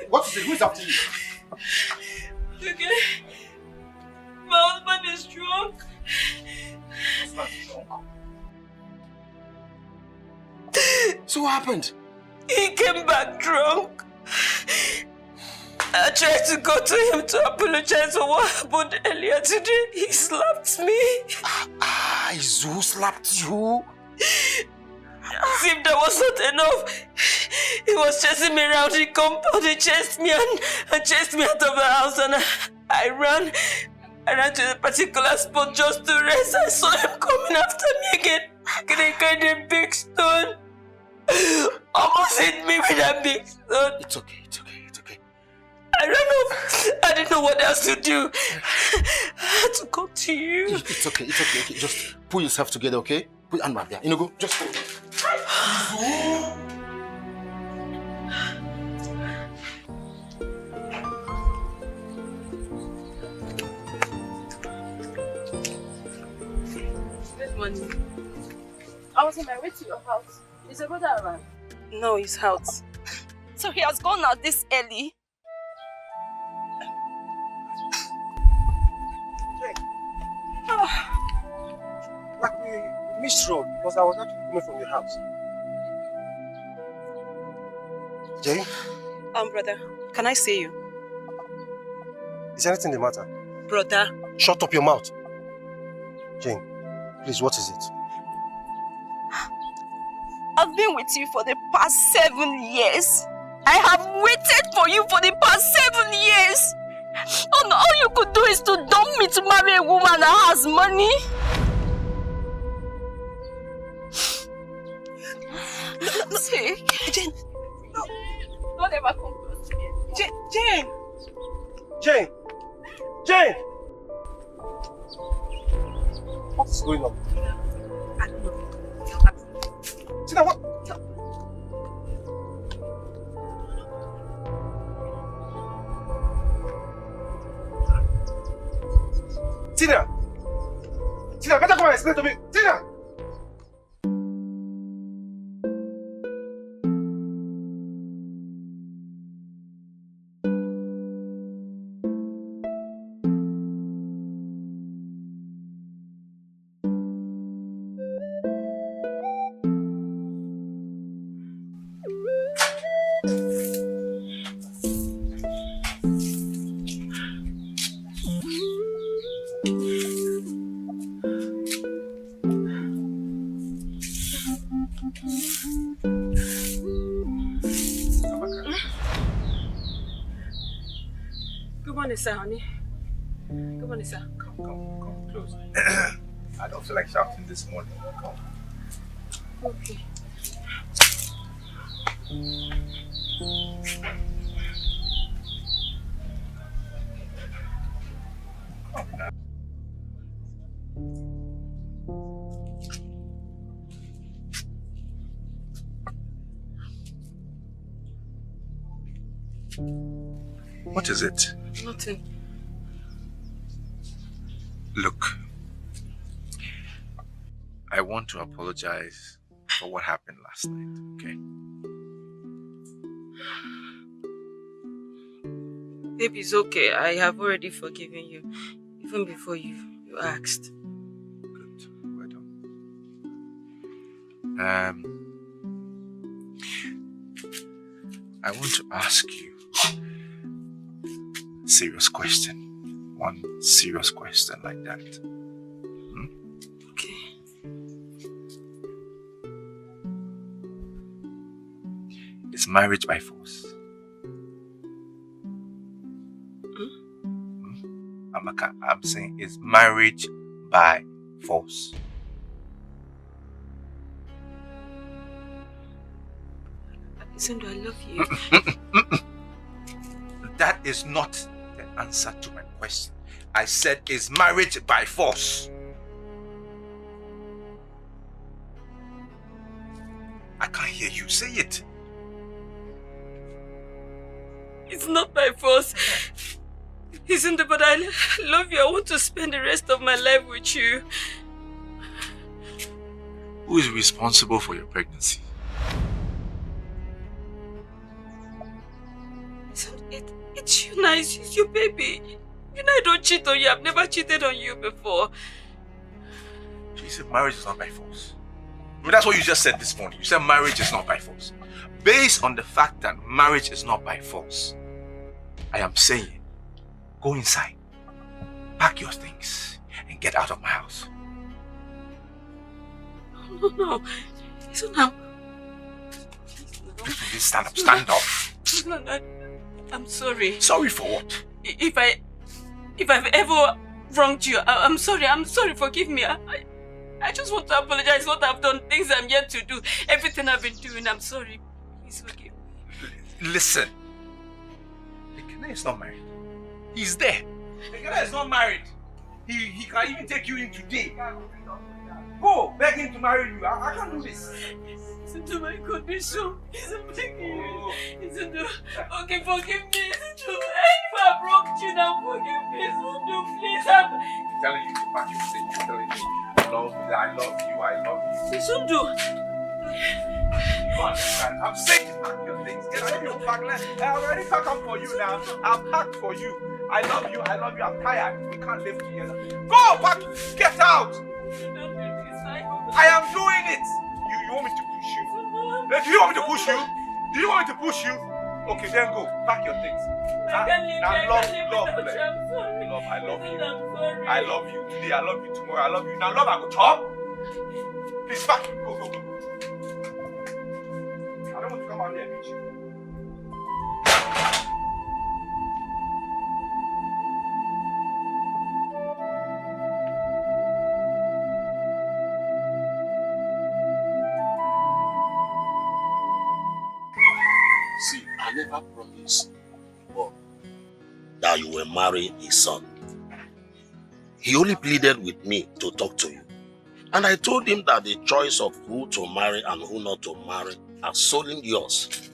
What is it? Who is after you? Okay. My husband is drunk. So what happened? He came back drunk. I tried to go to him to apologize for what happened earlier today. He slapped me. Izu slapped you? As if that was not enough. He was chasing me around the compound. He chased me and chased me out of the house, and I ran to a particular spot just to rest. I saw him coming after me again. Carrying a big stone. Almost hit me with that big stone. It's okay, it's okay, it's okay. I ran off. I didn't know what else to do. I had to come to you. It's okay, it's okay, okay. Just pull yourself together, okay? Put your hand back there. You know, go. Just go. Good morning. I was on my way to your house. Is your brother around? No, he's out. So he has gone out this early? Like we missed road because I was actually coming from your house. Jane? Brother, can I see you? Is anything the matter? Brother. Shut up your mouth. Jane, please, what is it? I've been with you for the past 7 years. I have waited for you for the past 7 years. And all you could do is to dump me to marry a woman that has money. No, See? Jane. No. Don't ever come close to me. Jane. Jane! Jane! What's going on? I don't know. Tina, what? Tina! Tina, better come and explain to me. Tina! Good morning, sir, honey. Good morning, sir. Come close. I don't feel like shouting this morning. Come. Okay. What is it? Nothing. Look, I want to apologize for what happened last night, okay? Babe, it's okay. I have already forgiven you. Even before you asked. Good. Well done. I want to ask you a serious question. One serious question like that. Okay. Is marriage by force? Amaka, I'm saying is marriage by force. Isundu, I love you. That is not the answer to my question. I said is marriage by force. I can't hear you say it. It's not by force. Isundu, but I love you. I want to spend the rest of my life with you. Who is responsible for your pregnancy? It's you, nice. It's your baby. You know I don't cheat on you. I've never cheated on you before. You said marriage is not by force. I mean, that's what you just said this morning. You said marriage is not by force. Based on the fact that marriage is not by force, I am saying, go inside, pack your things, and get out of my house. No. So now. Please stand up, stand up. No, I'm sorry. Sorry for what? If I've ever wronged you, I'm sorry. I'm sorry. Forgive me. I just want to apologize for what I've done, things I'm yet to do, everything I've been doing. I'm sorry. Please forgive me. Listen. Ekene is not married. He's there. Ekene is not married. He can even take you in today. Go, beg him to marry you. I can't do this. Listen to my condition. He's begging you. Listen to... Okay, forgive me. Listen to... If I wronged you now, forgive me. Listen to... Please, I'm telling you to pack your things. You're telling me, I love you. Listen to... You understand? I'm saying pack your things. Get out of your bag. I already packed up for you now. I'll pack for you. I love you. I'm tired. We can't live together. Go, pack. Get out. I am doing it. You want me to push you? Do you want me to push you? Do you want me to push you? Okay, then go. Pack your things. Love, I love you. I love you today. I love you tomorrow. I love you. Now, love, I go top. Please pack. Go. I don't want to come out here and meet you. See, I never promised God that you will marry his son. He only pleaded with me to talk to you. And I told him that the choice of who to marry and who not to marry are solely yours.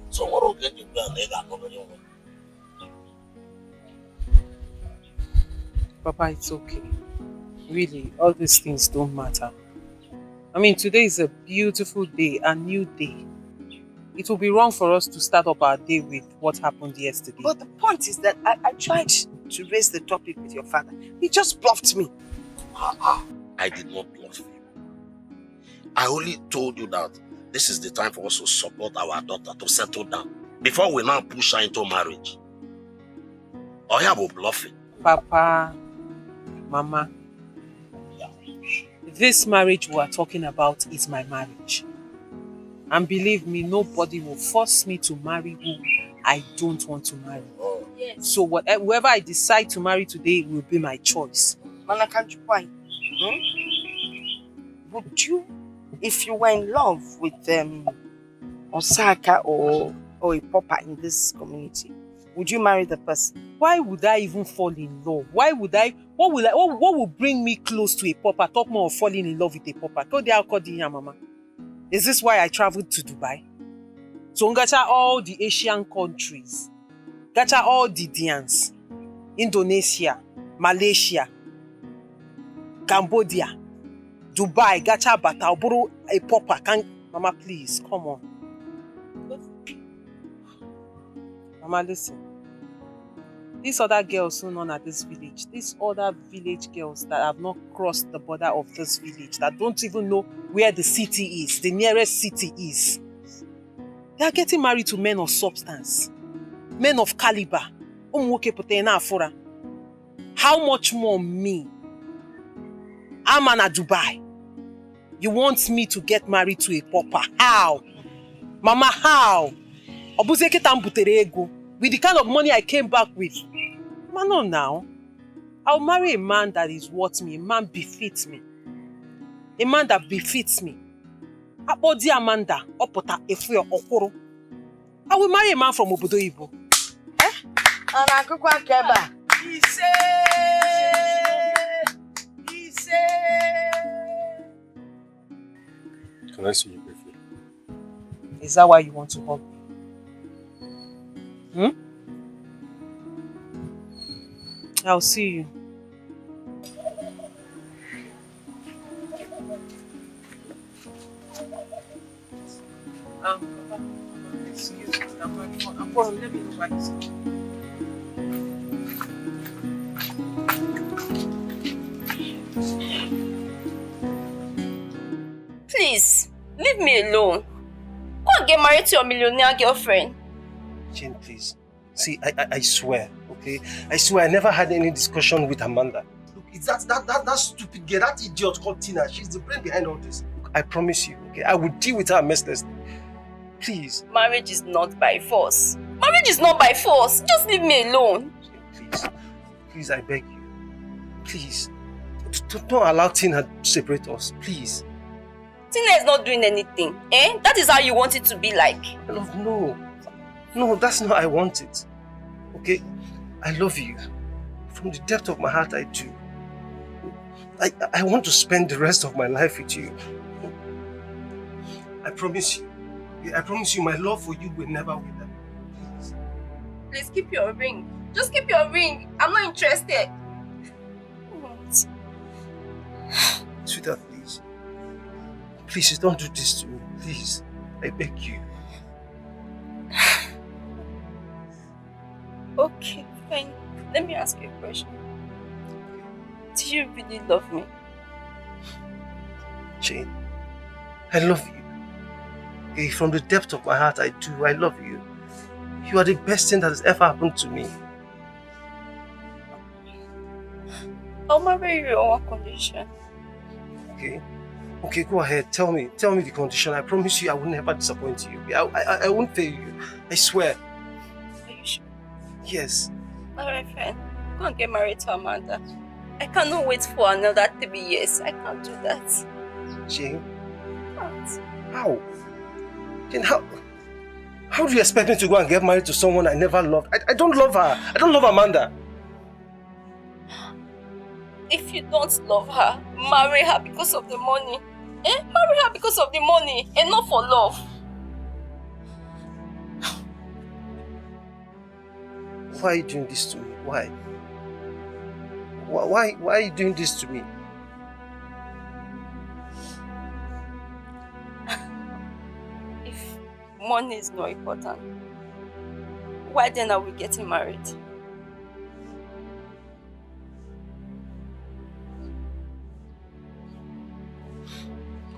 So what will get you Papa, it's okay. Really, all these things don't matter. I mean, today is a beautiful day, a new day. It will be wrong for us to start up our day with what happened yesterday. But the point is that I tried to raise the topic with your father. He just bluffed me. I did not bluff you. I only told you that this is the time for us to support our daughter to settle down before we now push her into marriage. Or you will bluff it. Papa, Mama, this marriage we are talking about is my marriage. And believe me, nobody will force me to marry who I don't want to marry. Oh. Yes. So whoever I decide to marry today will be my choice. Mana, can't you why? Would you, if you were in love with Osaka or a papa in this community, would you marry the person? Why would I even fall in love? What will bring me close to a papa? Talk more of falling in love with a papa. Mama. Is this why I traveled to Dubai? So gacha all the Asian countries, gacha all the Dians, Indonesia, Malaysia, Cambodia, Dubai, gacha bata, oburu a papa. Mama, please, come on. Mama, listen. These other girls who known at this village, these other village girls that have not crossed the border of this village, that don't even know where the city is, the nearest city is. They are getting married to men of substance, men of caliber. How much more me? I'm at Dubai. You want me to get married to a papa? How? Mama, how? With the kind of money I came back with. Man, no now. I'll marry a man that is worth me. A man befits me. A man that befits me. Abodi Amanda, opota efuyo okoro. I will marry a man from Obodo Ibo. Anakukwa keba. Can I see you briefly? Is that why you want to hug me? I'll see you. Excuse me. I'm going. Let me know why he's Please, leave me alone. Go and get married to your millionaire girlfriend. Jane, please. See, I swear, okay? I swear I never had any discussion with Amanda. Look, it's that stupid girl, that idiot called Tina. She's the brain behind all this. Look, I promise you, okay? I will deal with her mercilessly. Please. Marriage is not by force. Marriage is not by force. Just leave me alone. Jane, please. Please, I beg you. Please. Don't allow Tina to separate us, please. Tina is not doing anything, eh? That is how you want it to be like. No. No, that's not how I want it. Okay? I love you. From the depth of my heart, I do. I want to spend the rest of my life with you. I promise you. I promise you, my love for you will never wither. Please. Please keep your ring. Just keep your ring. I'm not interested. What? Sweetheart, please. Please, don't do this to me. Please. I beg you. Okay, fine. Let me ask you a question. Do you really love me? Jane, I love you. Okay, from the depth of my heart, I do. I love you. You are the best thing that has ever happened to me. I'll marry you on one condition. Okay? Okay, go ahead. Tell me the condition. I promise you I will never disappoint you. I won't fail you. I swear. Are you sure? Yes. Alright, fine. Go and get married to Amanda. I cannot wait for another 3 years. I can't do that. Jane? What? How? Jane, how do you expect me to go and get married to someone I never loved? I don't love her. I don't love Amanda. If you don't love her, marry her because of the money. Eh? Marry her because of the money and not for love. Why are you doing this to me? Why? Why are you doing this to me? If money is not important, why then are we getting married?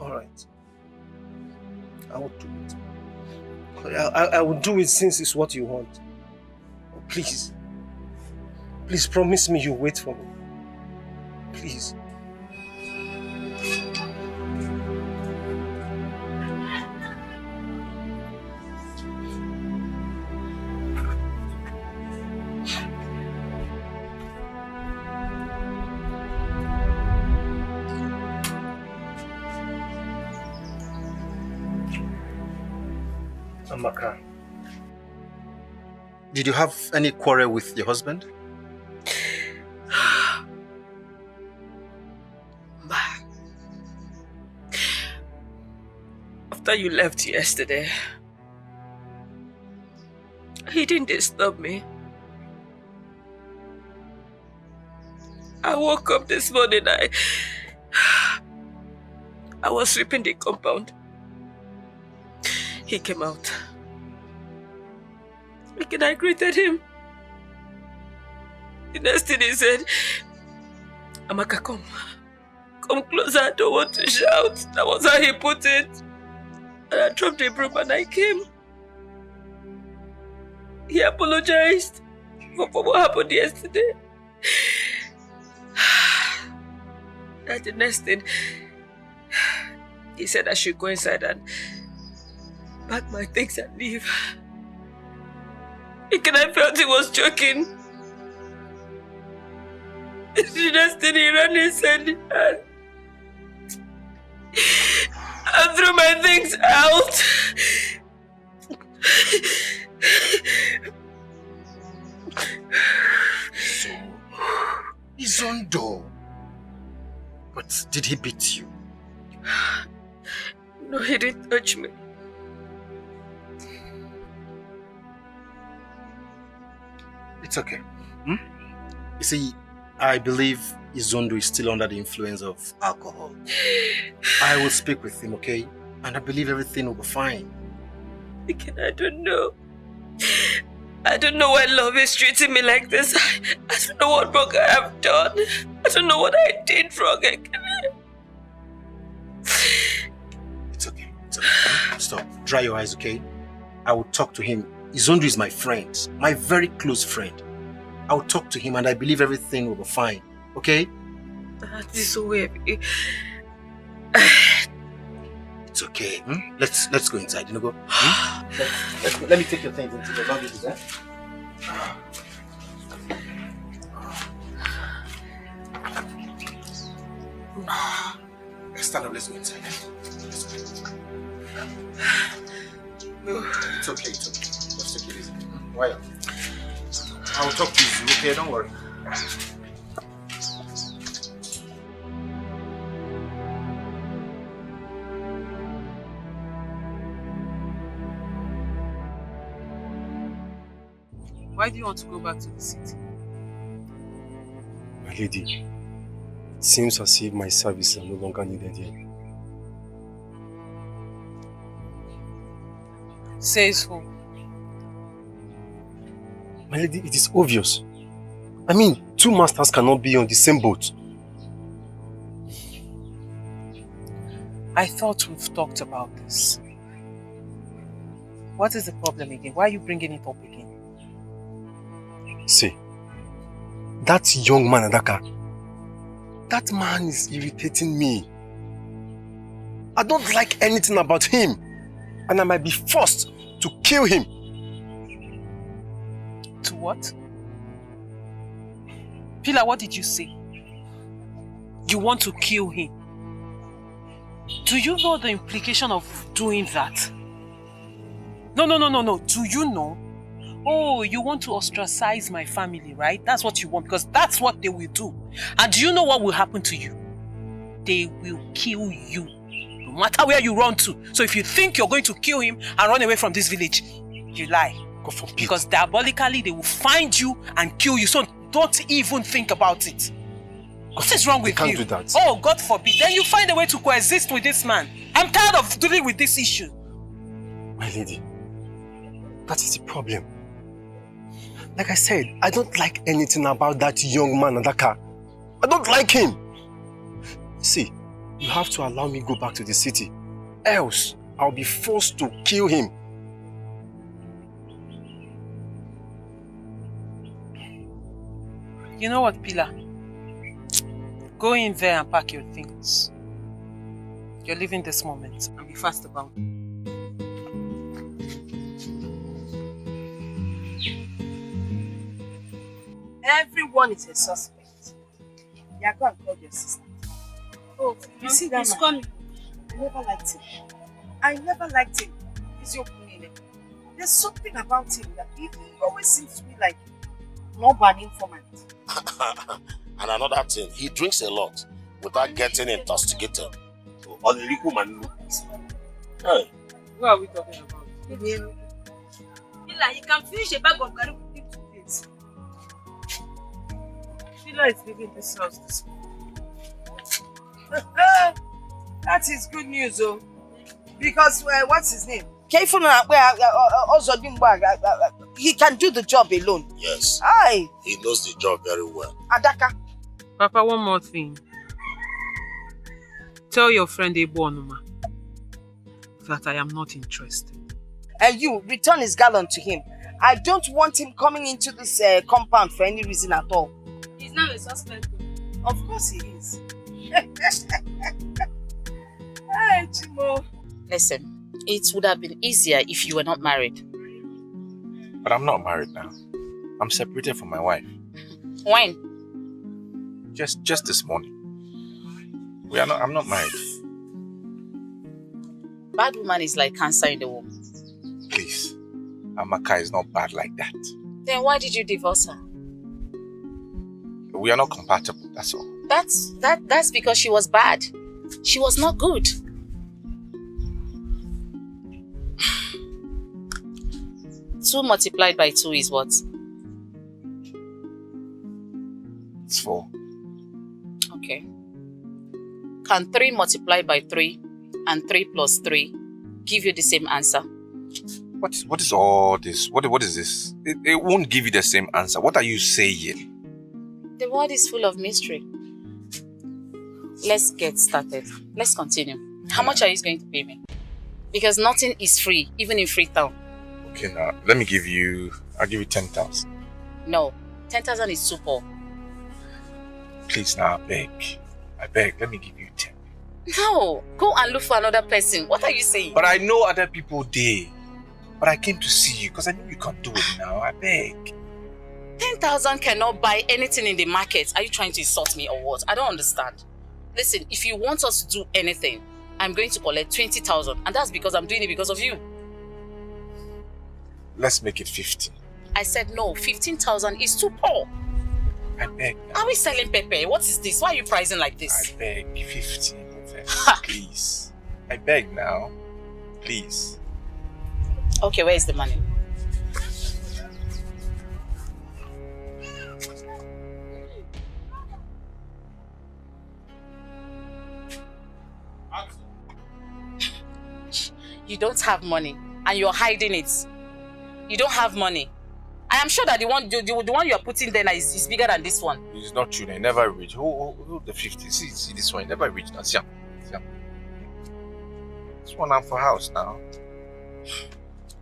Alright. I will do it. I will do it since it's what you want. Please. Please promise me you'll wait for me. Please. Amaka. Did you have any quarrel with your husband? After you left yesterday, he didn't disturb me. I woke up this morning, I was sweeping the compound. He came out. And I greeted him. The next thing he said, Amaka, come. Come closer, I don't want to shout. That was how he put it. And I dropped the broom and I came. He apologized for what happened yesterday. And the next thing, he said I should go inside and pack my things and leave. And I felt he was joking. She just didn't run inside and I threw my things out. So, he's on door. But did he beat you? No, he didn't touch me. It's okay. You see, I believe Izondo is still under the influence of alcohol. I will speak with him, okay? And I believe everything will be fine. Again, I don't know. I don't know why love is treating me like this. I don't know what wrong I have done. I don't know what I did wrong. It's okay. It's okay. Stop. Dry your eyes, okay? I will talk to him. Izondo is my friend. My very close friend. I will talk to him and I believe everything will be fine. Okay? That is so heavy. It's okay. Let's go inside. You know, go. Let's go. Let me take your things into the laundry. Let's stand up. Let's go inside. Let's go. It's okay. It's okay. Let's take it easy. Why? I'll talk to you. Okay? Don't worry. Why do you want to go back to the city? My lady, it seems as if my services are no longer needed here. Says who? My lady, it is obvious. I mean, two masters cannot be on the same boat. I thought we've talked about this. What is the problem again? Why are you bringing it up again? See, that young man, Adaka, that man is irritating me. I don't like anything about him. And I might be forced to kill him. To what? Pila, what did you say? You want to kill him? Do you know the implication of doing that? No. Do you know? Oh, you want to ostracize my family, right? That's what you want, because that's what they will do. And do you know what will happen to you? They will kill you, no matter where you run to. So if you think you're going to kill him and run away from this village, you lie. God forbid. Because diabolically, they will find you and kill you. So don't even think about it. What is wrong with you? You can't do that. Oh, God forbid. Then you find a way to coexist with this man. I'm tired of dealing with this issue. My lady, that is the problem. Like I said, I don't like anything about that young man, Adaka. I don't like him. See, you have to allow me go back to the city. Else, I'll be forced to kill him. You know what, Pila? Go in there and pack your things. You're leaving this moment and be fast about it. Everyone is a suspect. You are going to call your sister. Oh, you see that man? Coming. I never liked him. I never liked him. He's your queen. There's something about him that he always seems to be like an urban informant. And another thing, he drinks a lot without getting intoxicated. Hey. What are we talking about? Pila, you can finish a bag of garri within 2 days. Pila is leaving this house this morning. That is good news, though. Because, what's his name? He can do the job alone. Yes. Aye. He knows the job very well. Adaka. Papa, one more thing. Tell your friend Ebo Onuma that I am not interested. And you, return his gallon to him. I don't want him coming into this compound for any reason at all. He's now a suspect. Of course he is. Hey, Chimo. Listen, it would have been easier if you were not married. But I'm not married now. I'm separated from my wife. When? Just this morning. I'm not married. Bad woman is like cancer in the womb. Please. Amaka is not bad like that. Then why did you divorce her? We are not compatible, that's all. That's because she was bad. She was not good. 2 multiplied by 2 is what? It's 4. Okay. Can 3 multiplied by 3 and 3 plus 3 give you the same answer? What is all this? What is this? It won't give you the same answer. What are you saying? The world is full of mystery. Let's get started. Let's continue. How much are you going to pay me? Because nothing is free, even in Freetown. Okay, now, I'll give you 10,000. No, 10,000 is too poor. Please now, I beg, let me give you 10. No, go and look for another person. What are you saying? But I know other people there. But I came to see you because I know you can't do it now. I beg. 10,000 cannot buy anything in the market. Are you trying to insult me or what? I don't understand. Listen, if you want us to do anything, I'm going to collect 20,000, and that's because I'm doing it because of you. Let's make it 15. I said no, 15,000 is too poor. I beg now. Are we selling pepper? What is this? Why are you pricing like this? I beg, 15. Please. I beg now. Please. Okay, where is the money? You don't have money and you're hiding it. You don't have money. I am sure that the one you are putting there is bigger than this one. It's not true. They never reach. Who the 50? See this one. It never reached. Now, see. This one I'm for house now.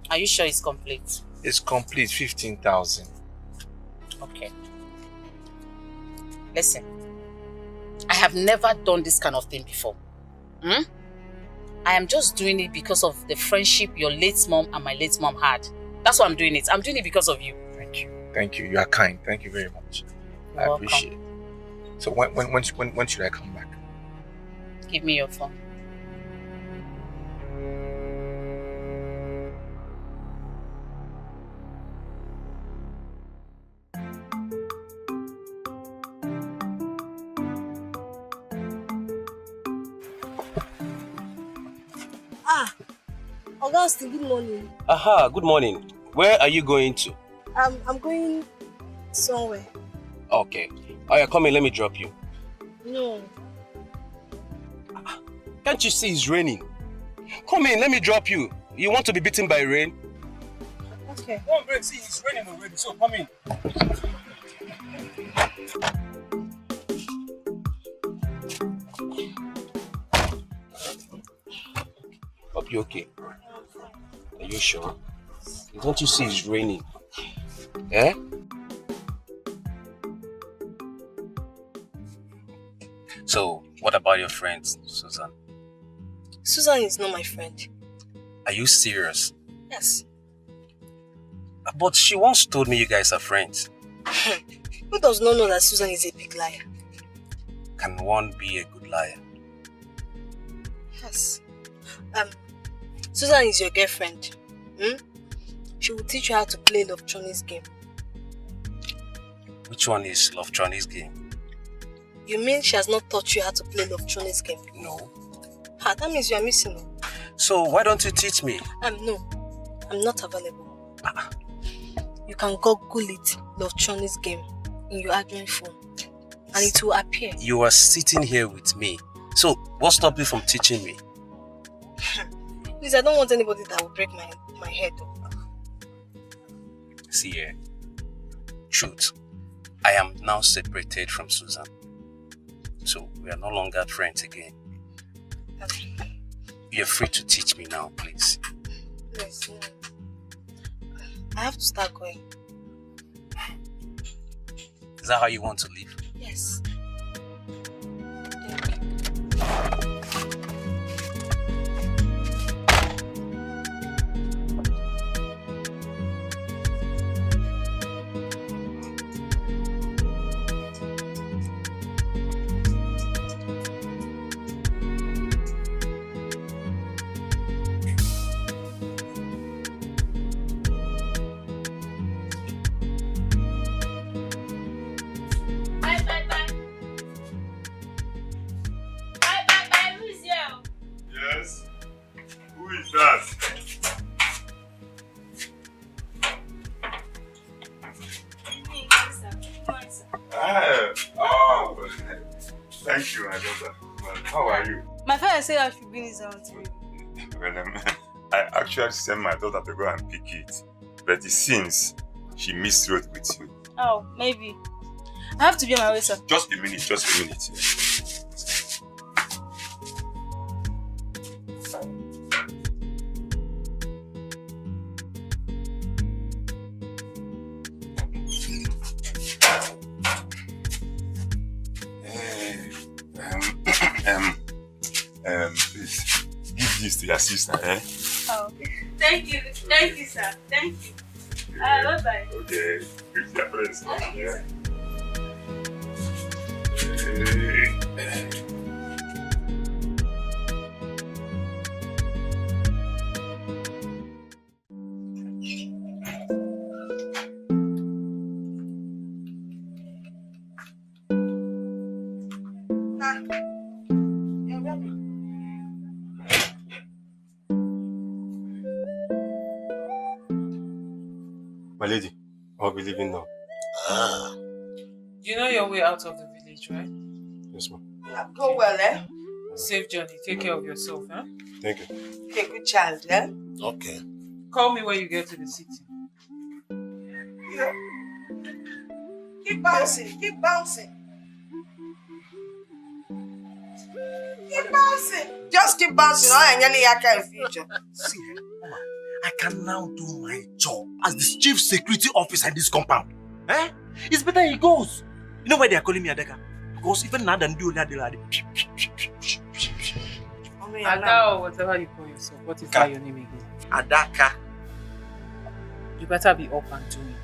Are you sure it's complete? It's complete. 15,000. Okay. Listen. I have never done this kind of thing before. I am just doing it because of the friendship your late mom and my late mom had. That's why I'm doing it. I'm doing it because of you. Thank you. Thank you. You are kind. Thank you very much. You're I welcome. appreciate it. So when should I come back? Give me your phone. Augustine, good morning. Aha, good morning. Where are you going to? I'm going somewhere. Okay. Oh yeah, come in, let me drop you. No. Can't you see it's raining? Come in, let me drop you. You want to be beaten by rain? Okay. Come on, see, it's raining already, so come in. Hope you're okay. Are you sure? Don't you see it's raining? Eh? So, what about your friend, Susan? Susan is not my friend. Are you serious? Yes. But she once told me you guys are friends. Who does not know that Susan is a big liar? Can one be a good liar? Yes. Susan is your girlfriend. She will teach you how to play Love Chinese game. Which one is Love Chinese game? You mean she has not taught you how to play Love Chinese game? No. That means you are missing. So why don't you teach me? No. I'm not available. You can Google it, Love Chinese game, in your Android phone. And it will appear. You are sitting here with me. So what stopped you from teaching me? Please, I don't want anybody that will break my head. See here. Truth. I am now separated from Susan. So we are no longer friends again. You're free to teach me now, please. Yes. I have to start going. Is that how you want to live? Yes. Oh, thank you, my daughter. Well, how are you? My father said I should bring this out to you. Well, I actually sent my daughter to go and pick it, but it seems she miswrote with you. Oh, maybe. I have to be on my way, sir. Just a minute, just a minute. Please, give this to your sister, eh? Oh, thank you, sir. Thank you. Bye-bye. Okay, give your friends. Yeah. My lady, I'll be leaving now. You know your way out of the village, right? Yes, ma'am. Go well, eh? Safe journey. Take care of yourself, huh? Thank you. Okay, good child, eh? Okay. Call me when you get to the city. Yeah. Keep bouncing, keep bouncing. Keep bouncing. Just keep bouncing. I nearly in future. See, Mama, I can now do my job as the chief security officer in this compound. Eh? It's better he goes. You know why they are calling me Adaka? Because even now than do that, Ada or whatever you call yourself. What is that your name again? Adaka. You better be up and doing.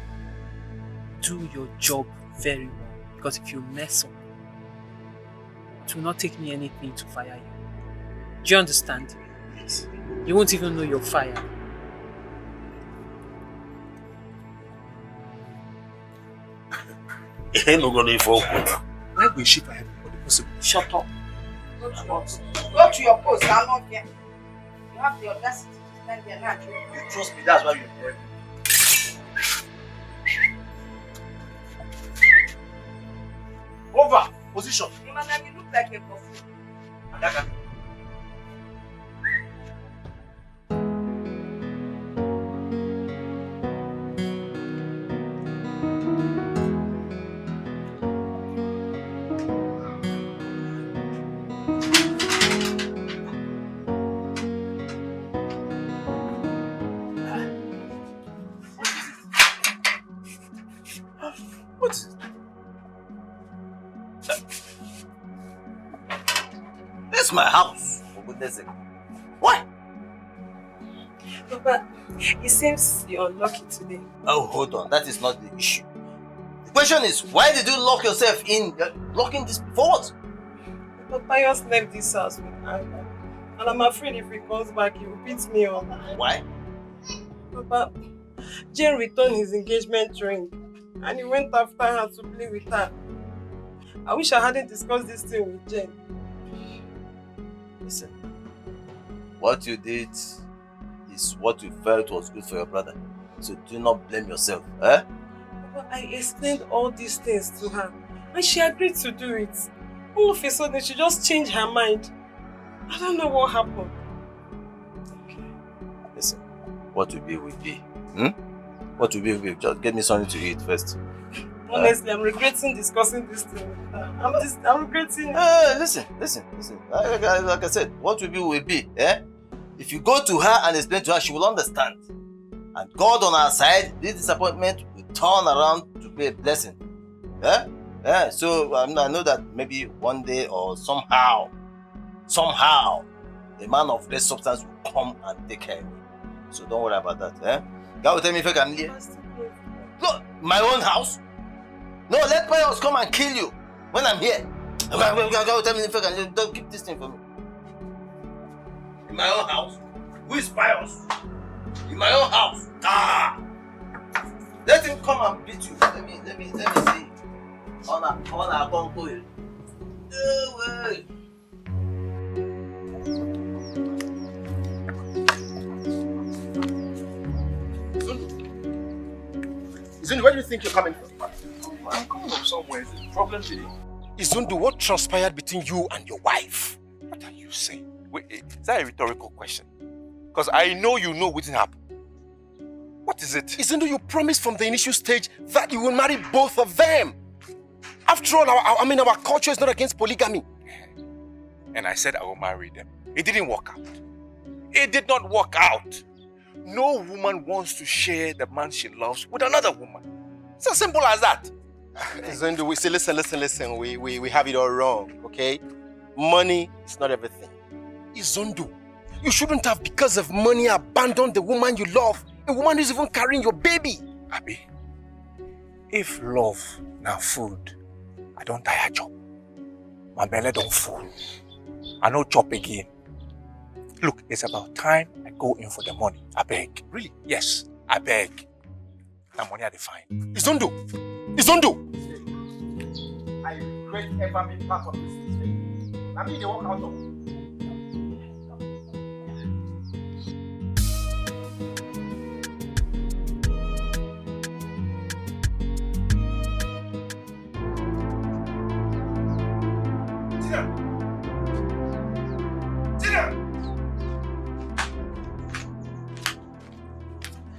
Do your job very well. Because if you mess up, it will not take me anything to fire you. Do you understand? Yes. You won't even know you're fired. Why will she fire everybody possible? Shut up. Go to your post. I'm not here. You have the audacity to stand there now. You trust me, that's why you employ me. Over! Position! You look like a buffoon. Adaka. What is it? This is my house, for goodness sake. Why? Papa, it seems you're unlucky today. Oh, hold on. That is not the issue. The question is, why did you lock yourself in? Locking this for what? Papa just left this house with anger. And I'm afraid if he comes back, he will beat me up. Why? Papa, Jane returned his engagement ring. And he went after her to play with her. I wish I hadn't discussed this thing with Jane. Listen, what you did is what you felt was good for your brother. So do not blame yourself, eh? Papa, I explained all these things to her. And she agreed to do it. All of a sudden, she just changed her mind. I don't know what happened. Okay. Listen, what will be will be. What will be will be. Just get me something to eat first. Honestly, I'm regretting discussing this thing with her. I'm regretting. Listen. Like I said, what will be, eh? If you go to her and explain to her, she will understand. And God on our side, this disappointment will turn around to be a blessing. Eh? So I know that maybe one day or somehow, a man of less substance will come and take care of me. So don't worry about that, eh? God will tell me if I can leave. Look, my own house? No, let Pius come and kill you when I'm here. God will tell me if I can leave. Don't keep this thing for me. In my own house? Who is Pius? In my own house? Let him come and beat you. Let me see. On a congo. Zuni, where do you think you're coming from? I'm coming from somewhere. Is it a problem today? Izundu, what transpired between you and your wife? What are you saying? Wait, is that a rhetorical question? Because I know you know what happened. What is it? Izundu, you promised from the initial stage that you will marry both of them. After all, our culture is not against polygamy. And I said I will marry them. It didn't work out. It did not work out. No woman wants to share the man she loves with another woman. It's as simple as that. Izundu, we say, listen. We have it all wrong, okay? Money is not everything. Izundu, you shouldn't have, because of money, abandoned the woman you love. A woman who's even carrying your baby. Abi, if love now food, I don't die a job. My belly don't full. I no chop again. Look, it's about time I go in for the money. I beg. Really? Yes, I beg. That money I define. Izundu! I regret ever being part of this thing. I mean, they walk out of.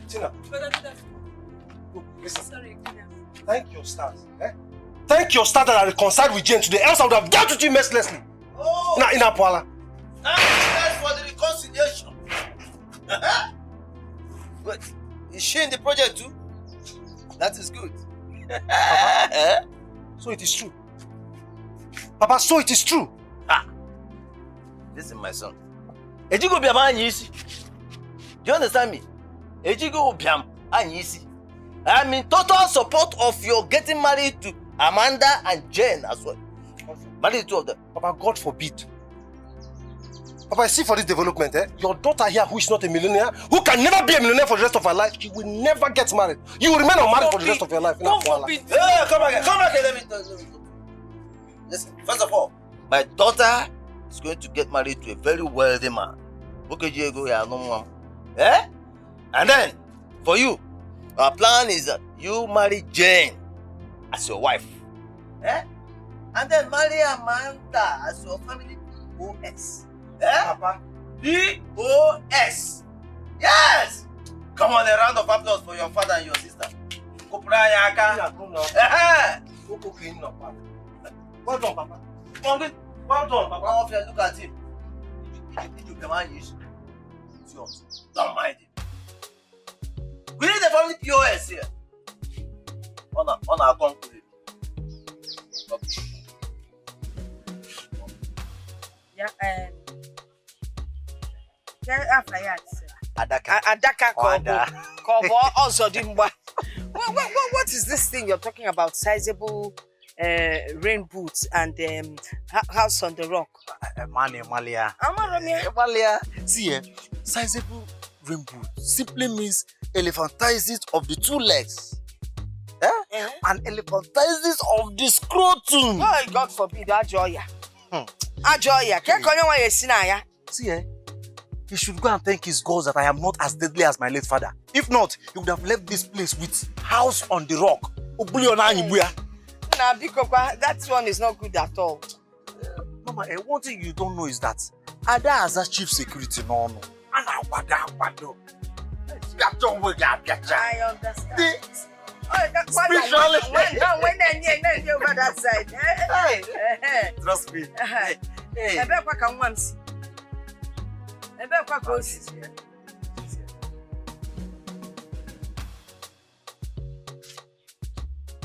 Tina. Look, listen. Sorry, thank your stars. Thank your stars that I reconciled with Jane today, else I would have dealt with you mercilessly. Oh! Now, in Apwala. Thanks for the reconciliation. But is she in the project too? That is good. Papa, so it is true. Papa, so it is true. Listen, my son. Ejigo biam anyisi. Do you understand me? Ejigo biam anyisi. I'm in total support of your getting married to Amanda and Jane as well. Marry the two of them. Papa, God forbid. Papa, I see for this development, your daughter here, who is not a millionaire, who can never be a millionaire for the rest of her life, she will never get married. You will remain unmarried for the rest of your life. God forbid. Hey, come back here, let me tell you. Listen, first of all, my daughter is going to get married to a very wealthy man. And then, for you, our plan is that you marry Jane as your wife. And then marry Amanda as your family POS. Papa. POS. Yes! Come on, a round of applause for your father and your sister. Well done, Papa. Well done, Papa. Look at him. You come on, it's yours. Don't mind him. We need the family POS here. On our account. Yeah, Adaka Kobo also dimba. What is this thing you're talking about? Sizable rain boots and house on the rock. Malia. See, sizable rain boots simply means elephantiasis of the two legs. And elephantiasis of the scrotum. Oh, God forbid, Ajoya. Ajoya, see, he should go and thank his gods that I am not as deadly as my late father. If not, he would have left this place with house on the rock. Nah, because that one is not good at all. Mama, one thing you don't know is that Ada has a chief security no. I understand. That's why when they over that side. Trust me.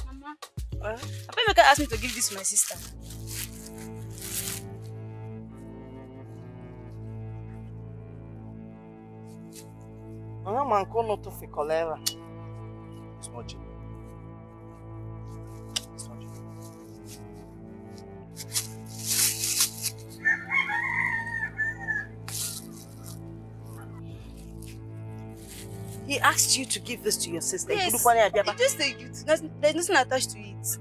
Mama, Papa asked me to give this to my sister. It's not genuine. It's not genuine. He asked you to give this to your sister. Yes, just a gift. There's nothing attached to it.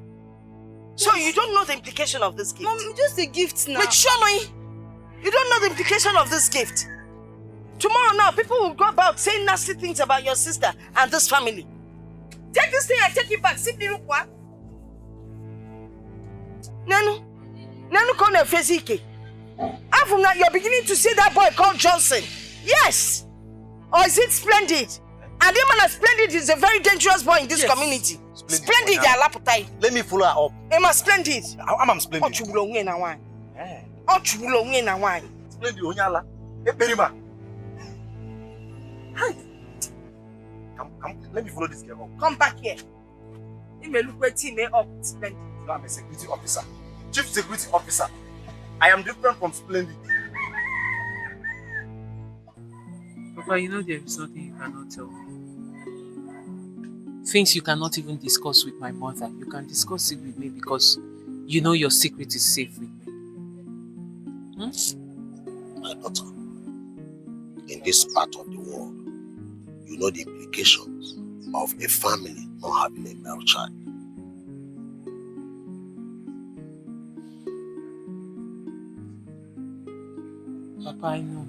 So you don't know the implication of this gift? Mom, just a gift now. Wait, show me. You don't know the implication of this gift. Tomorrow now, people will go about saying nasty things about your sister and this family. Take this thing and take it back. Simply look what? Nanu come and face Ike. And from now, you're beginning to see that boy called Johnson. Yes. Or is it Splendid? And the man Splendid is a very dangerous boy in this community. Splendid, let me follow her up. Emma Splendid. I'm Splendid. Splendid Onyala. Perima. Hi. Come, let me follow this girl up. Come back here. You may look at me up, Splendid. No, I'm a security officer. Chief security officer. I am different from Splendid. Papa, you know there is nothing you cannot tell me. Things you cannot even discuss with my mother, you can discuss it with me because you know your secret is safe with me. My daughter, in this part of the world, you know the implications of a family not having a male child. Papa, I know.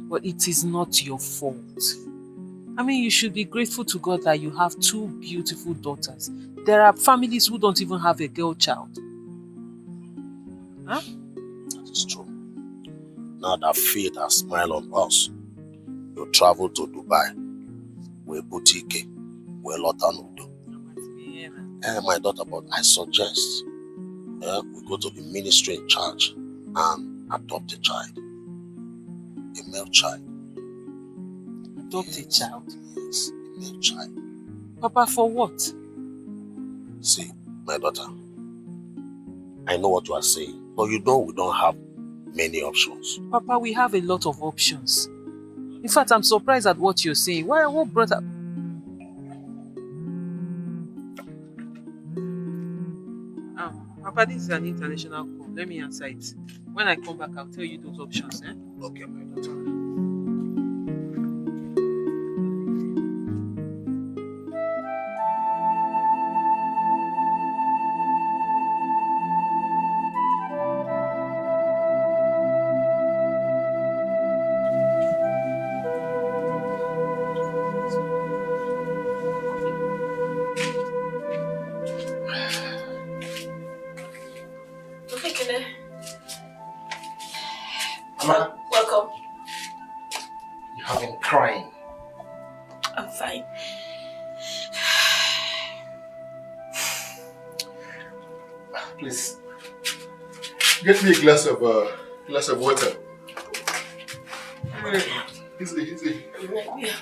But it is not your fault. I mean, you should be grateful to God that you have 2 beautiful daughters. There are families who don't even have a girl child. Huh? That is true. Now that fate has smiled on us, you travel to Dubai, where boutique, where Lotanudo. My daughter, but I suggest we go to the ministry in charge and adopt a child. A male child. Adopt a child? Yes, a male child. Papa, for what? See, my daughter, I know what you are saying, but you know we don't have many options. Papa, we have a lot of options. In fact, I'm surprised at what you're saying. What brought up? Papa, this is an international call. Let me answer it. When I come back, I'll tell you those options. Okay, my daughter. Mama, welcome. You have been crying. I'm fine. Please, get me a glass of water. Easy. Yeah.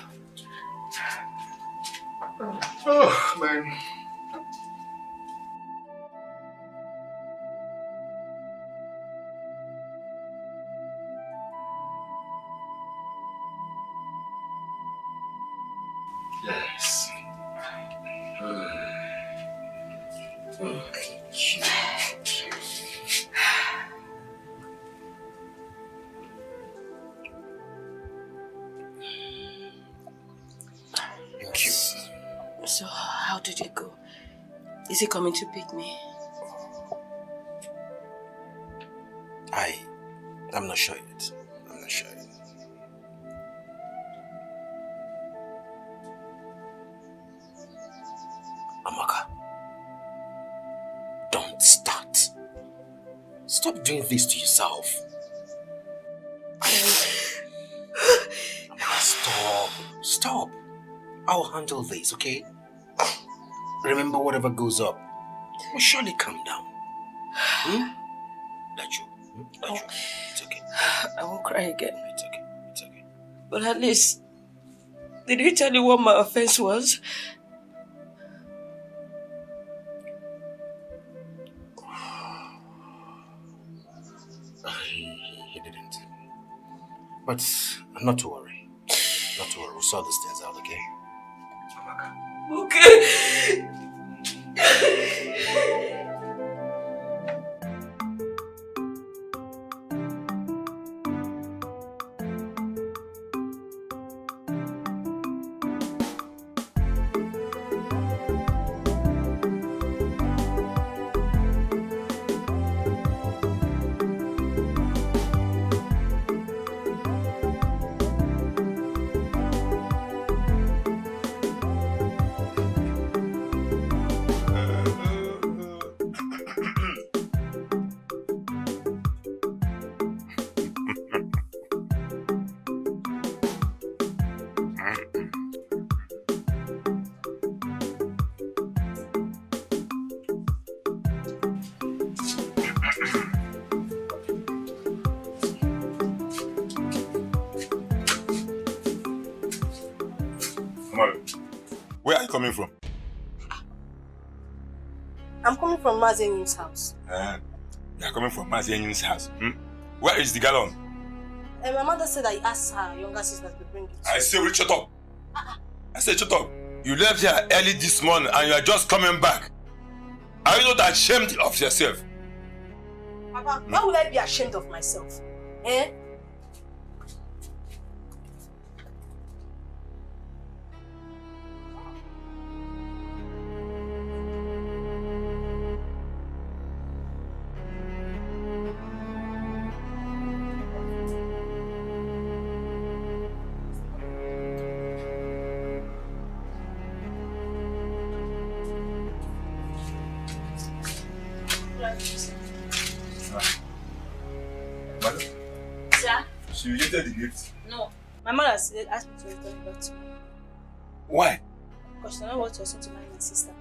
Oh man. Yes. Thank you. So, how did it go? Is he coming to pick me? I'm not sure yet. I'm not sure yet. Amaka, don't start. Stop doing this to yourself. Amaka, stop. I'll handle this, okay? Remember, whatever goes up will surely come down. Let you. It's okay. I won't cry again. It's okay. But at least, did he tell you what my offense was? He didn't. But not to worry. We'll sort these things out, okay? Okay. Where are you coming from? I'm coming from Mazen's house. You are coming from Mazen's house. Where is the gallon? My mother said I asked her younger sister to bring it. I say, will you shut up? I said, shut up. You left here early this morning and you are just coming back. Are you not ashamed of yourself? Papa, why would I be ashamed of myself? Eh? Madam? Sir? She rejected the gift. No. My mother asked me to return it back to her. Why? Because she don't want your son to marry my sister.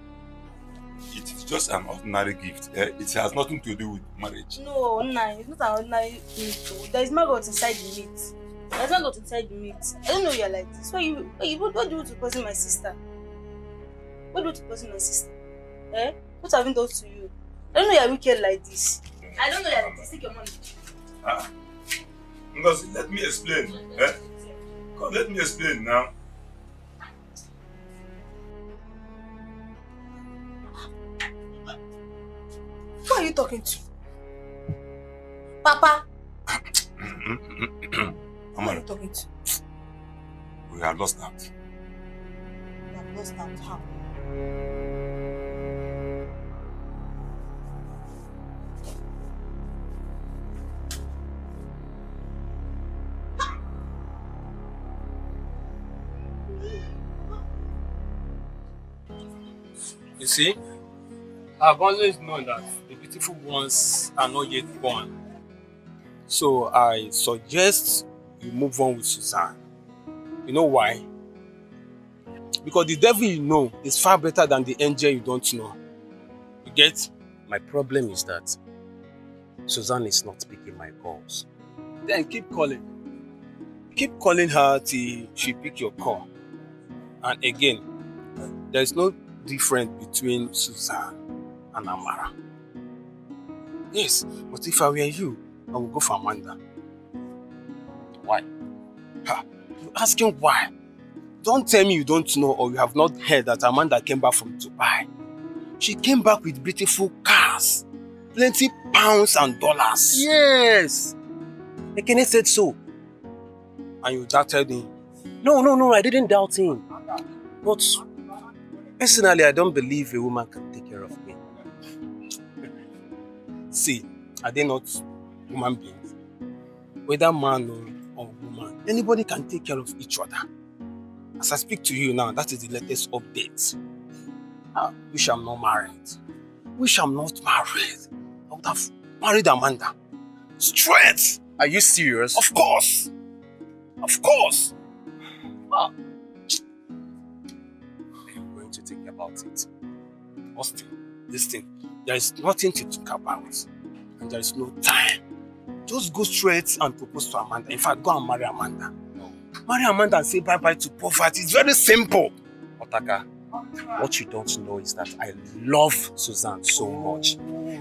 It is just an ordinary gift. It has nothing to do with marriage. No, it's not an ordinary meat. There is maggot inside the meat. There's maggot inside the meat. I don't know you're like this. What do you want to poison my sister? What do you want to poison my sister? Eh? What have I done to you? I don't know you're wicked like this. I don't know you're like this. Take your money. Ngozi, let me explain. God, let me explain now. Who are you talking to? Papa? Who are you talking to? We have lost out. You have lost out. How? You see, I've always known that the beautiful ones are not yet born. So I suggest you move on with Suzanne. You know why? Because the devil you know is far better than the angel you don't know. You get? My problem is that Suzanne is not picking my calls. Then keep calling. Keep calling her till she pick your call. And again, there is no difference between Suzanne and Amara. Yes, but if I were you, I would go for Amanda. Why? You're asking why? Don't tell me you don't know or you have not heard that Amanda came back from Dubai. She came back with beautiful cars, plenty pounds and dollars. Yes! Ekene said so. And you doubted him? No, I didn't doubt him. But personally, I don't believe a woman can take care of me. See, are they not human beings? Whether man or woman, anybody can take care of each other. As I speak to you now, that is the latest update. Wish I'm not married. Wish I'm not married. I would have married Amanda. Straight! Are you serious? Of course! Of course! I'm going to think about it. Austin, listen, there is nothing to think about. And there is no time. Just go straight and propose to Amanda. In fact, go and marry Amanda. No. Marry Amanda and say bye-bye to poverty. It's very simple. Otaka, what you don't know is that I love Suzanne so much.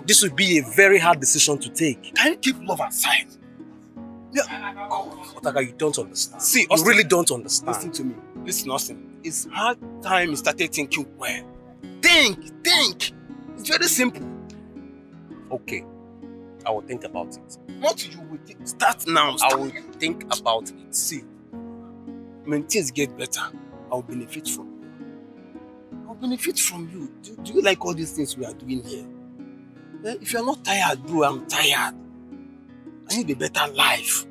This would be a very hard decision to take. Can you keep love aside? Yeah. Otaka, you don't understand. See, Austin, you really don't understand. Listen to me. Listen, Austin. It's hard time you started thinking well. Think. It's very simple. Okay. I will think about it. What you will think? Start now. I will think about it. See, when things get better, I will benefit from you. Do you like all these things we are doing here? If you're not tired, bro, I'm tired. I need a better life.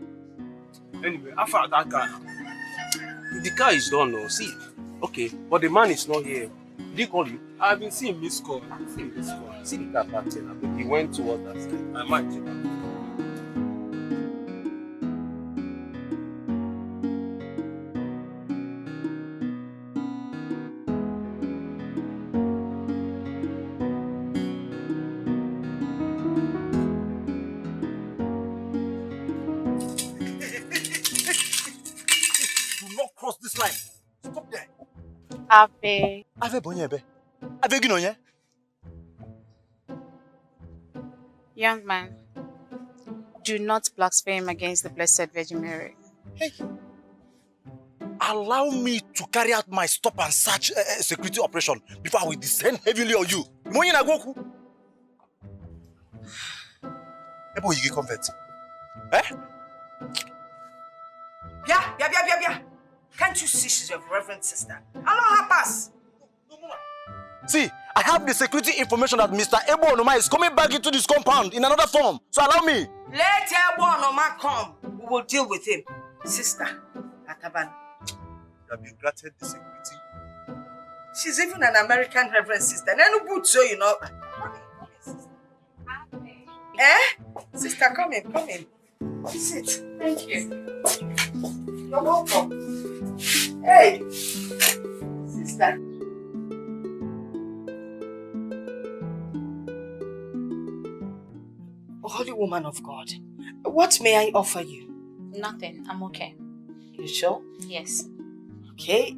Anyway, after that car, the car is done now. See, okay, but the man is not here. Did he call you? I've been seeing missed call. See the car back there. He went towards that side. I might take that. Ave Bonyebe. Ave Ginoye. Young man, do not blaspheme against the Blessed Virgin Mary. Hey. Allow me to carry out my stop and search security operation before I will descend heavily on you. Ebo you convert. Eh? Yeah. Can't you see she's your reverend sister? Allow her pass. See, I have the security information that Mr. Ebo Onoma is coming back into this compound in another form. So allow me. Let Ebo Onoma come. We will deal with him. Sister, Ataban. You have been granted the security. She's even an American reverend sister. Nenu boot so you know. Come in, sister. Sister, come in. Sit. Thank you. You're welcome. Hey, sister. Holy woman of God, what may I offer you? Nothing. I'm okay. You sure? Yes. Okay.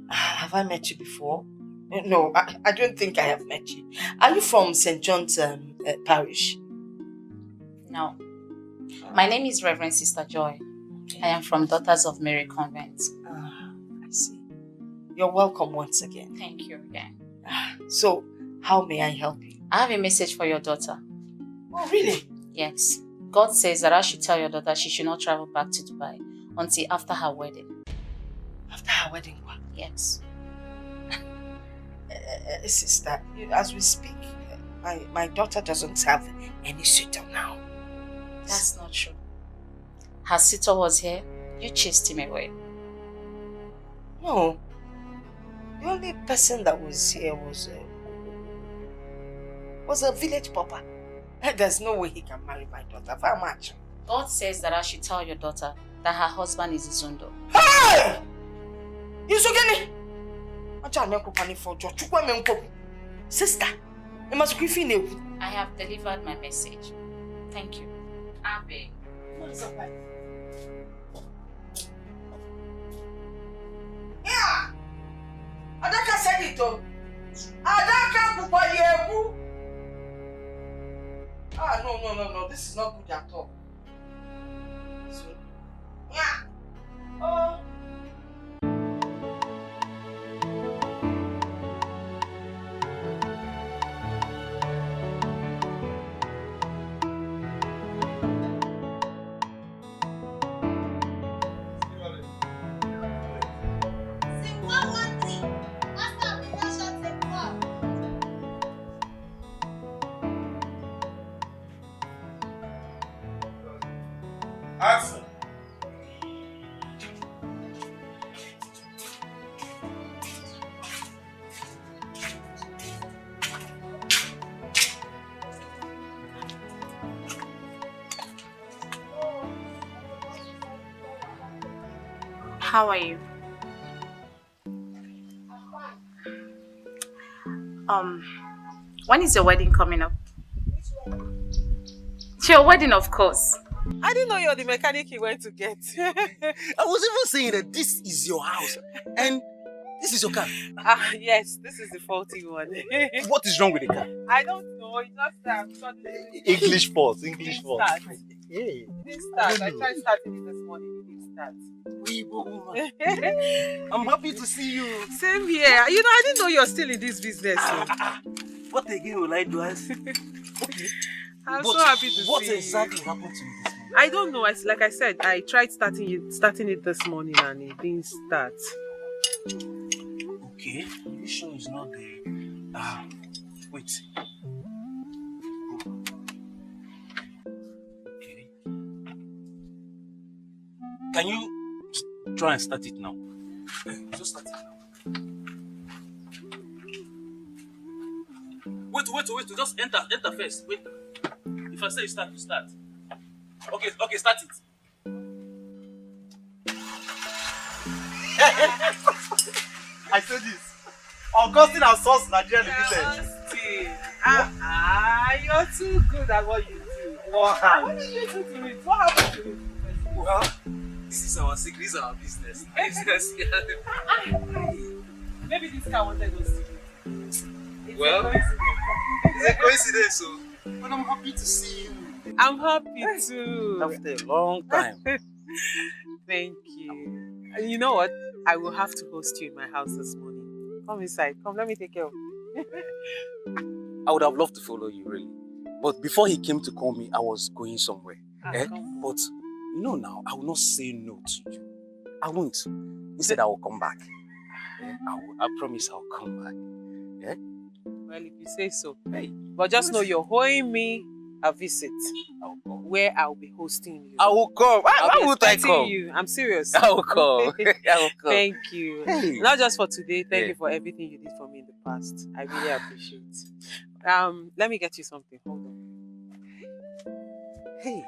Have I met you before? No, I don't think I have met you. Are you from St. John's Parish? No. My name is Reverend Sister Joy. Okay. I am from Daughters of Mary Convent. I see. You're welcome once again. Thank you again. So, how may I help you? I have a message for your daughter. Oh, really? Yes. God says that I should tell your daughter she should not travel back to Dubai until after her wedding. After her wedding? Yes. Sister, as we speak, my daughter doesn't have any suitor now. That's not true. Her suitor was here. You chased him away. No. The only person that was here was a village pauper. There's no way he can marry my daughter. How much? God says that I should tell your daughter that her husband is Izundo. Hey! Isogene! Sister, I have delivered my message. Thank you. Abe. Yeah! Adaka said it though. Adaka Bubayebu. No. This is not good at all. So, yeah. Oh. Answer. How are you? When is your wedding coming up? It's your wedding, of course. I didn't know you're the mechanic he went to get. I was even saying that this is your house and this is your car. Yes, this is the faulty one. What is wrong with the car? I don't know. It's just English fault. English fault. It didn't start. I tried starting it this morning. It didn't start. I'm happy to see you. Same here. You know, I didn't know you're still in this business. What again will I do? I'm so happy to see you. What exactly happened to you this morning? I don't know. Like I said, I tried starting it this morning and it didn't start. Okay. Are you sure it's not the... wait. Okay. Can you try and start it now? Just start it now. Wait. Just enter first. Wait. If I say start, you start. Okay, start it. I said this. Augustine and Sons Nigerian Limited. You're too good at what you do. Why? What did you do to it? What happened to it? Well, This is our secret, this is our business. Maybe this guy wanted us to. Well, it's a coincidence, so. But I'm happy to see you. I'm happy too. After a long time. Thank you. And you know what? I will have to host you in my house this morning. Come inside. Come, let me take care of you. I would have loved to follow you, really. But before he came to call me, I was going somewhere. But you know now, I will not say no to you. I won't. Instead, I will come back. I promise I'll come back. Yeah? Well, if you say so. Hey. But just know you're owing me a visit where I'll be hosting you. I will come. I'll be would I come? you. I'm serious. I will come. I will come. Thank you. Hey. Not just for today. Thank you for everything you did for me in the past. I really appreciate it. Let me get you something. Hold on. Hey.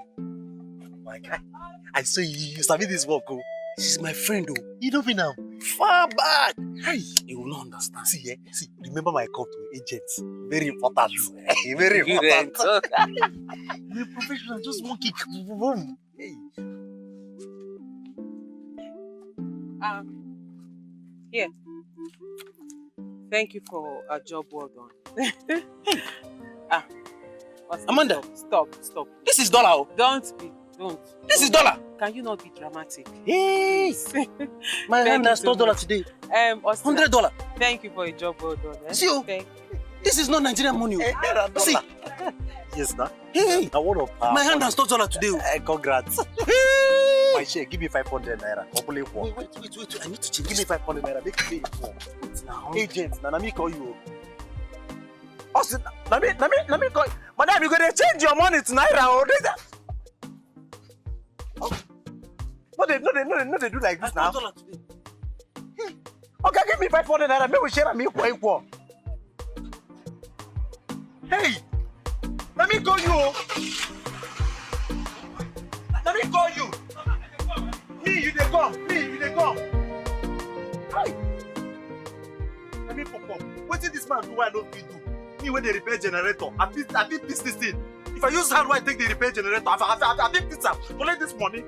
My guy. I saw you sabi this work. Oh. She's my friend. Oh. You know me now. Far back. Hey. You will not understand. See, see, remember my call to agents. Very important. Very important. You're a professional. Just one kick. Boom. Hey. Here. Thank you for a job well done. Amanda. Stop. This is dollar. Don't. This is dollar. Can you not be dramatic? Hey. My hand has $12 today. $100. Thank you for a job well done. See you. This is not Nigerian money. See. Yes, sir. Hey. My hand has $12 today. Congrats. My share, give me 500 naira. Wait. I need to change. Give me 500 naira. Make me pay more. Agent, let me call you. Also, let me call you. Madam, you're going to change your money to naira or No, they do like this now. Okay, give me 500 naira. Maybe we share and make equal. Hey, let me call you. Let me call you. Me, you dey come. Hi. Let me pop up. What did this man do? I don't fit do. Me when they repair generator, I fit fix this thing. If I use hand, why take the repair generator? I fit fix am. Collect this money.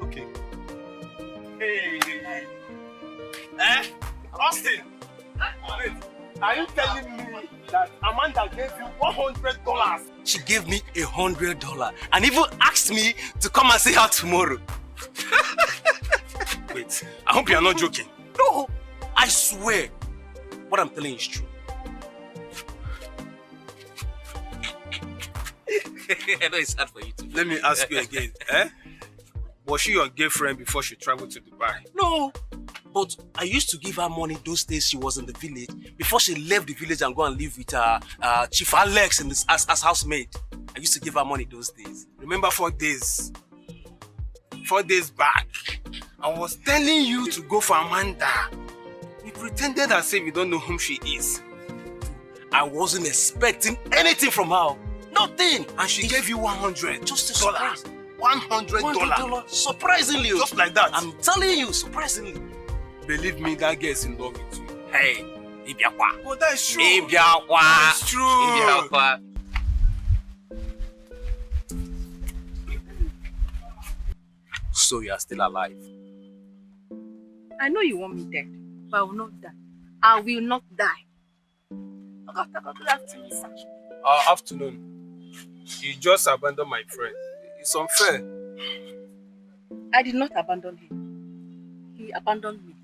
Okay. Hey. Austin. Wait. Are you telling me that Amanda gave you $100? She gave me $100 and even asked me to come and see her tomorrow. Wait, I hope you are not joking. No, I swear, what I'm telling you is true. I know it's hard for you to. Let me ask you again. Was she your girlfriend before she traveled to Dubai? No. But I used to give her money those days she was in the village before she left the village and go and live with Chief Alex as housemaid. I used to give her money those days. Remember 4 days? 4 days back, I was telling you to go for Amanda. You pretended as if you don't know whom she is. I wasn't expecting anything from her. Nothing. And she gave you $100. Just a surprise. $100. Surprisingly. Just like that. I'm telling you, surprisingly. Believe me, that girl is in love with you. Hey, Ibiakwa. Oh, that is true. Ibiakwa. That is true. Ibiakwa. So you are still alive? I know you want me dead, but I will not die. I will not die. Good afternoon, sir. Afternoon. You just abandoned my friend. It's unfair. I did not abandon him. He abandoned me.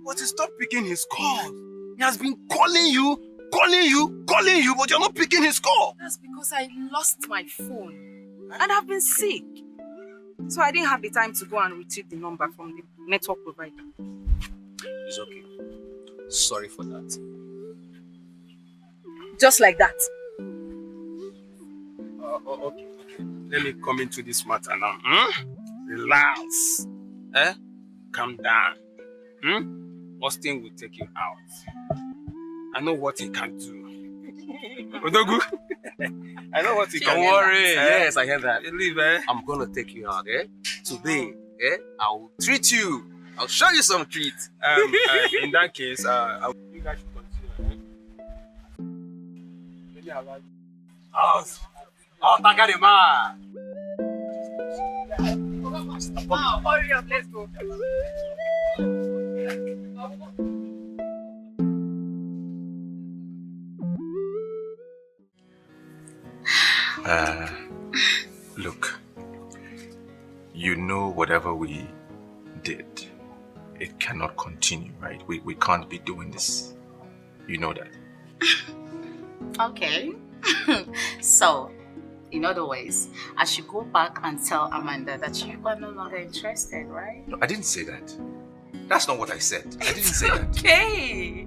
But he stopped picking his calls. He has been calling you, but you're not picking his call. That's because I lost my phone. And I've been sick. So I didn't have the time to go and retrieve the number from the network provider. It's okay. Sorry for that. Just like that. Okay. Let me come into this matter now. Relax. Calm down. Austin will take you out. I know what he can do. Odogu? I know what he can do. Don't worry. Yes, I hear that. Believe, I'm gonna take you out, Today, I will treat you. I'll show you some treats. In that case, you guys should continue. Oh, Takarima. Oh, hurry up, let's go. Look, you know whatever we did, it cannot continue, right? We can't be doing this. You know that. Okay. So, in other ways, I should go back and tell Amanda that you are no longer interested, right? No, I didn't say that. That's not what I said. I didn't say that. Okay.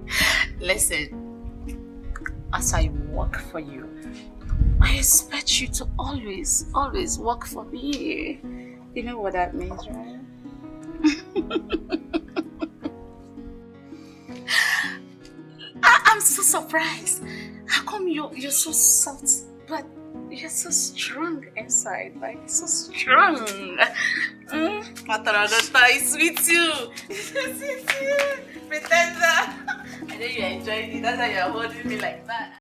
Listen, as I work for you, I expect you to always work for me. You know what that means, right? I'm so surprised. How come you're so soft, but you're so strong inside? Like, so strong. Matarada is with you. It's with you. Pretender. I know you're enjoying it. That's why you're holding me like that.